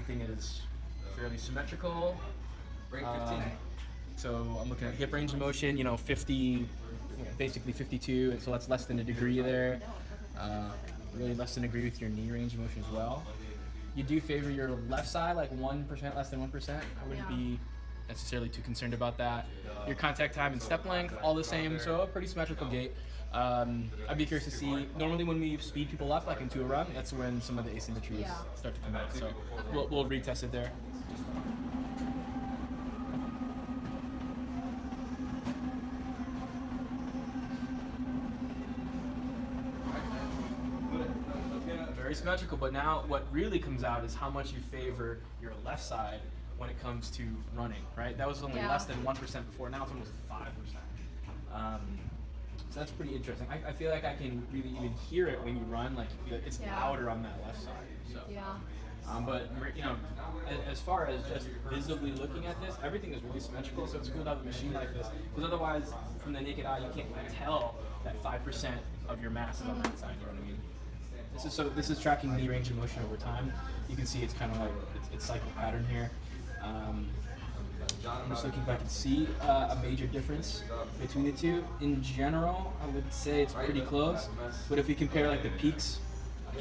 everything is fairly symmetrical. Break 15. So I'm looking at hip range of motion, 50, basically 52, and so that's less than a degree there. Really less than a degree with your knee range of motion as well. You do favor your left side, like 1%, less than 1%. I wouldn't be necessarily too concerned about that. Your contact time and step length, all the same, so a pretty symmetrical gait. I'd be curious to see, normally when we speed people up, like into a run, that's when some of the asymmetries start to come out. So we'll retest it there. Very symmetrical, but now what really comes out is how much you favor your left side when it comes to running, right? That was only less than 1% before, now it's almost 5%. So that's pretty interesting. I feel like I can really even hear it when you run, like it's louder on that left side. So. But as far as just visibly looking at this, everything is really symmetrical, so it's cool to have a machine like this, because otherwise, from the naked eye, you can't really tell that 5% of your mass is on that side, you know what I mean? This is tracking knee range of motion over time. You can see it's kind of like, it's cycle pattern here. I'm just looking if I can see a major difference between the two. In general, I would say it's pretty close, but if you compare like the peaks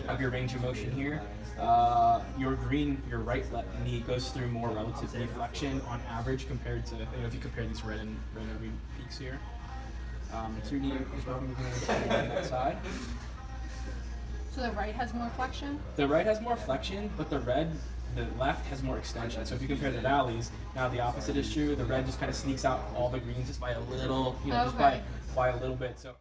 of your range of motion here, your right knee goes through more relative knee flexion on average compared to, if you compare these red and green peaks here. So your knee is probably moving on that side. So the right has more flexion? The right has more flexion, but the left has more extension. So if you compare the valleys, now the opposite is true. The red just kind of sneaks out all the greens just by a little, just by a little bit. So.